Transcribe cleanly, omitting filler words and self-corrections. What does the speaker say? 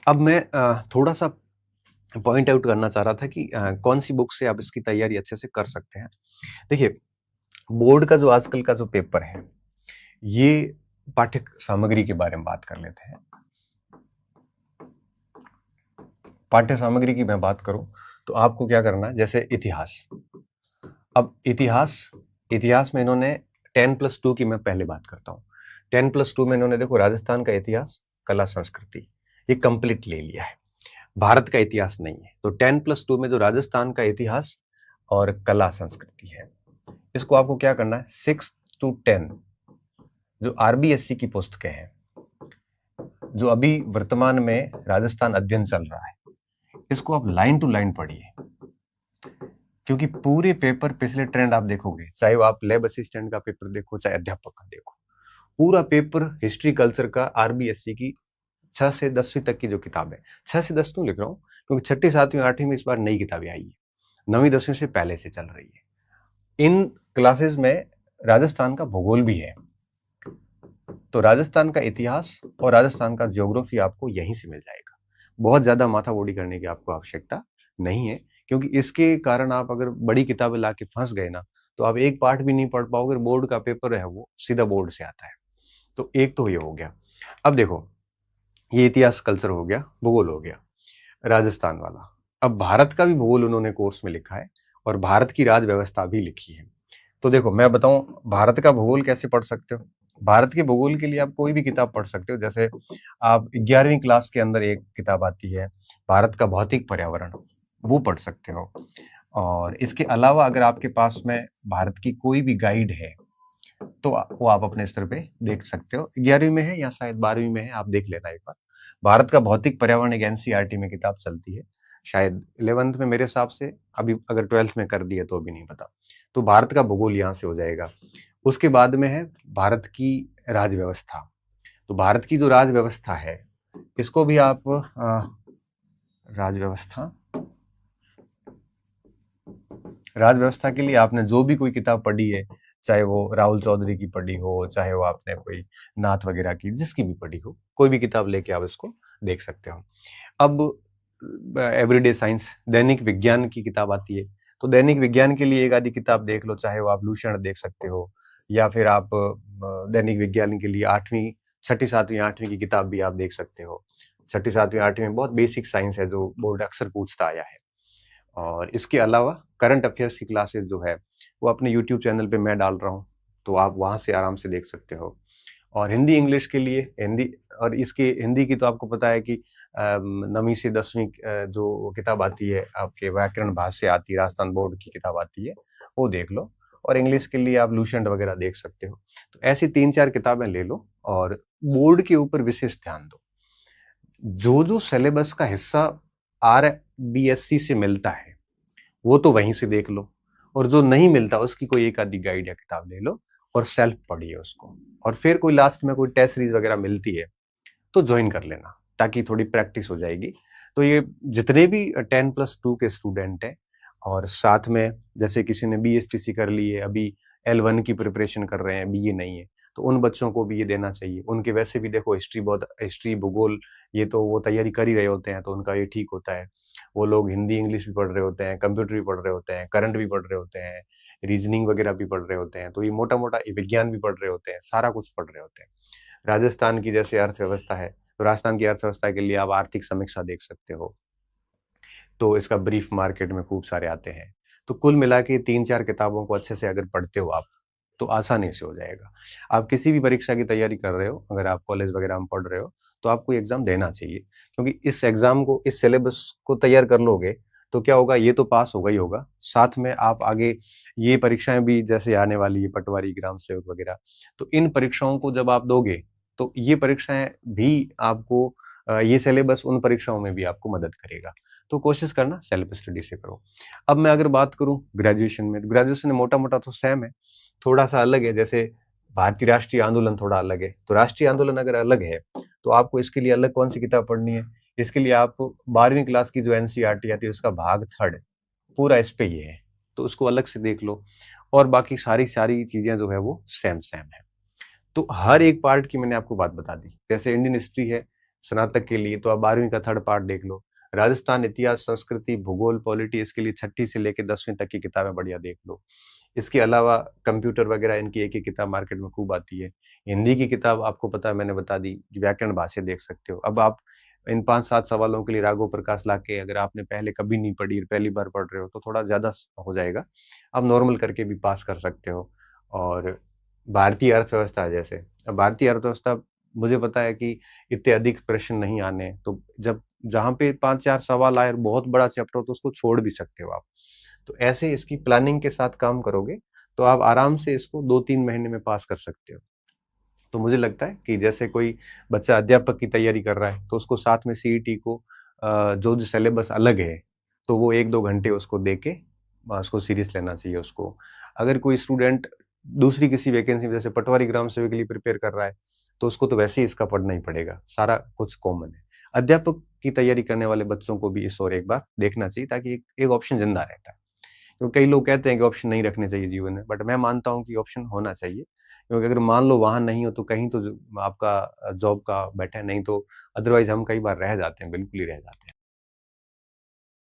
अब मैं थोड़ा सा पॉइंट आउट करना चाह रहा था कि कौन सी बुक से आप इसकी तैयारी अच्छे से कर सकते हैं। देखिए, बोर्ड का जो आजकल का जो पेपर है, ये पाठ्य सामग्री के बारे में बात कर लेते हैं। पाठ्य सामग्री की मैं बात करूं तो आपको क्या करना है, जैसे इतिहास। अब इतिहास में इन्होंने 10+2 की मैं पहले बात करता हूँ। 10+2 में इन्होंने देखो राजस्थान का इतिहास, कला, संस्कृति ये कंप्लीट ले लिया है। भारत का इतिहास नहीं है। तो 10+2 में जो राजस्थान का इतिहास और कला संस्कृति है, इसको आपको क्या करना है, 6 to 10 जो RBSC की पुस्तकें हैं, जो अभी वर्तमान में राजस्थान अध्ययन चल रहा है, इसको आप लाइन टू लाइन पढ़िए। क्योंकि पूरे पेपर पिछले ट्रेंड आप देखोगे, चाहे वो आप लैब असिस्टेंट का पेपर देखो, चाहे अध्यापक का देखो, पूरा पेपर हिस्ट्री कल्चर का RBSC की 6 से 10वीं तक की जो किताब है, 6 से 10 क्यों लिख रहा हूँ, क्योंकि 6ठी 7वीं 8वीं में इस बार नई किताबें आई है, 9वीं 10वीं से पहले से चल रही है। इन क्लासेस में राजस्थान का भूगोल भी है, तो राजस्थान का इतिहास और राजस्थान का ज्योग्राफी आपको यहीं से मिल जाएगा। बहुत ज्यादा माथाबोड़ी करने की आपको आवश्यकता नहीं है, क्योंकि इसके कारण आप अगर बड़ी किताबें लाके फंस गए ना, तो आप एक पार्ट भी नहीं पढ़ पाओगे। बोर्ड का पेपर है वो सीधा बोर्ड से आता है। तो एक तो ये हो गया। अब देखो, ये इतिहास कल्चर हो गया, भूगोल हो गया, राजस्थान वाला। अब भारत का भी भूगोल उन्होंने कोर्स में लिखा है और भारत की राज व्यवस्था भी लिखी है। तो देखो, मैं बताऊं भारत का भूगोल कैसे पढ़ सकते हो। भारत के भूगोल के लिए आप कोई भी किताब पढ़ सकते हो। जैसे आप 11वीं क्लास के अंदर एक किताब आती है, भारत का भौतिक पर्यावरण, वो पढ़ सकते हो। और इसके अलावा अगर आपके पास में भारत की कोई भी गाइड है, तो वो आप अपने स्तर पे देख सकते हो। 11वीं में है या शायद 12वीं में है, आप देख लेना एक बार। भारत का भौतिक पर्यावरण एक NCERT में किताब चलती है, शायद 11th में मेरे हिसाब से, अभी अगर 12th में कर दिए तो भी नहीं पता। तो भारत का भूगोल यहाँ से हो जाएगा। उसके बाद में है भारत की राज व्यवस्था। तो भारत की जो राज व्यवस्था है, इसको भी आप राज व्यवस्था के लिए आपने जो भी कोई किताब पढ़ी है, चाहे वो राहुल चौधरी की पढ़ी हो, चाहे वो आपने कोई नाथ वगैरह की, जिसकी भी पढ़ी हो, कोई भी किताब लेके आप इसको देख सकते हो। अब एवरीडे साइंस, दैनिक विज्ञान की किताब आती है, तो दैनिक विज्ञान के लिए एक आधी किताब देख लो, चाहे वो आप लूषण देख सकते हो, या फिर आप दैनिक विज्ञान के लिए 8वीं 6ठी 7वीं 8वीं की किताब भी आप देख सकते हो। 6ठी 7वीं 8वीं में बहुत बेसिक साइंस है जो बोर्ड अक्सर पूछता आया है। और इसके अलावा करंट अफेयर्स की क्लासेस जो है, वो अपने यूट्यूब चैनल पे मैं डाल रहा हूँ, तो आप वहाँ से आराम से देख सकते हो। और हिंदी इंग्लिश के लिए हिंदी, और इसकी हिंदी की तो आपको पता है कि 9वीं से 10वीं जो किताब आती है आपके व्याकरण भाष्य आती है, राजस्थान बोर्ड की किताब आती है, वो देख लो। और इंग्लिश के लिए आप लूसेंट वगैरह देख सकते हो। तो ऐसी 3-4 किताबें ले लो और बोर्ड के ऊपर विशेष ध्यान दो। जो जो सिलेबस का हिस्सा RBSC से मिलता है, वो तो वहीं से देख लो, और जो नहीं मिलता उसकी कोई एक आधी गाइड या किताब ले लो और सेल्फ पढ़िए उसको। और फिर कोई लास्ट में कोई टेस्ट सीरीज वगैरह मिलती है तो ज्वाइन कर लेना, ताकि थोड़ी प्रैक्टिस हो जाएगी। तो ये जितने भी 10+2 के स्टूडेंट हैं, और साथ में जैसे किसी ने BSTC कर ली है, अभी L1 की प्रिपरेशन कर रहे हैं, BA नहीं है, तो उन बच्चों को भी ये देना चाहिए। उनके वैसे भी देखो हिस्ट्री भूगोल ये तो वो तैयारी कर ही रहे होते हैं, तो उनका ये ठीक होता है। वो लोग हिंदी इंग्लिश भी पढ़ रहे होते हैं, कंप्यूटर भी पढ़ रहे होते हैं, करंट भी पढ़ रहे होते हैं, रीजनिंग वगैरह भी पढ़ रहे होते हैं, तो ये मोटा मोटा विज्ञान भी पढ़ रहे होते हैं, सारा कुछ पढ़ रहे होते हैं। राजस्थान की जैसे अर्थव्यवस्था है, तो राजस्थान की अर्थव्यवस्था के लिए आप आर्थिक समीक्षा देख सकते हो, तो इसका ब्रीफ मार्केट में खूब सारे आते हैं। तो कुल मिला के 3-4 किताबों को अच्छे से अगर पढ़ते हो आप, तो आसानी से हो जाएगा। आप किसी भी परीक्षा की तैयारी कर रहे हो, अगर आप कॉलेज वगैरह में पढ़ रहे हो, तो आपको एग्जाम देना चाहिए, क्योंकि इस एग्जाम को, इस सिलेबस को तैयार कर लोगे तो क्या होगा, ये तो पास होगा ही होगा, साथ में आप आगे ये परीक्षाएं भी जैसे आने वाली है, पटवारी, ग्राम सेवक वगैरह, तो इन परीक्षाओं को जब आप दोगे, तो ये परीक्षाएं भी आपको, ये सिलेबस उन परीक्षाओं में भी आपको मदद करेगा। तो कोशिश करना सेल्फ स्टडी से करो। अब मैं अगर बात करूं ग्रेजुएशन में, ग्रेजुएशन में मोटा मोटा तो सेम है, थोड़ा सा अलग है। जैसे भारतीय राष्ट्रीय आंदोलन थोड़ा अलग है, तो राष्ट्रीय आंदोलन अगर अलग है, तो आपको इसके लिए अलग कौन सी किताब पढ़नी है, इसके लिए आप 12वीं क्लास की जो NCERT आती है उसका भाग 3 पूरा इस पे ही है, तो उसको अलग से देख लो। और बाकी सारी सारी चीजें जो है वो सेम सेम है। तो हर एक पार्ट की मैंने आपको बात बता दी। जैसे इंडियन हिस्ट्री है, स्नातक के लिए तो आप 12वीं का थर्ड पार्ट देख लो। राजस्थान इतिहास, संस्कृति, भूगोल, पॉलिटी इसके लिए 6ठी से लेके 10वीं तक की किताबें बढ़िया देख लो। इसके अलावा कंप्यूटर वगैरह इनकी एक-एक किताब मार्केट में खूब आती है। हिंदी की किताब आपको पता है, मैंने बता दी कि व्याकरण भाष्य देख सकते हो। अब आप इन 5-7 सवालों के लिए राघव प्रकाश लाके अगर आपने पहले कभी नहीं पढ़ी, पहली बार पढ़ रहे हो तो थोड़ा ज़्यादा हो जाएगा। आप नॉर्मल करके भी पास कर सकते हो। और भारतीय अर्थव्यवस्था जैसे, अब भारतीय अर्थव्यवस्था मुझे पता है कि इतने अधिक प्रश्न नहीं आने, तो जब जहाँ पे 5-4 सवाल आए और बहुत बड़ा चैप्टर हो तो उसको छोड़ भी सकते हो आप। तो ऐसे इसकी प्लानिंग के साथ काम करोगे तो आप आराम से इसको 2-3 महीने में पास कर सकते हो। तो मुझे लगता है कि जैसे कोई बच्चा अध्यापक की तैयारी कर रहा है तो उसको साथ में सीईटी को जो सिलेबस अलग है तो वो 1-2 घंटे उसको दे के उसको सीरियस लेना चाहिए उसको। अगर कोई स्टूडेंट दूसरी किसी वैकेंसी जैसे पटवारी ग्राम सेवक के लिए प्रिपेयर कर रहा है तो उसको तो वैसे ही इसका पढ़ना ही पड़ेगा, सारा कुछ कॉमन है। अध्यापक की तैयारी करने वाले बच्चों को भी इस ओर एक बार देखना चाहिए ताकि एक ऑप्शन जिंदा रहता है। क्योंकि कई लोग कहते हैं कि ऑप्शन नहीं रखने चाहिए जीवन में, बट मैं मानता हूँ कि ऑप्शन होना चाहिए। क्योंकि अगर मान लो वहाँ नहीं हो तो कहीं तो आपका जॉब का बेटर है, नहीं तो अदरवाइज हम कई बार रह जाते हैं, बिल्कुल ही रह जाते हैं।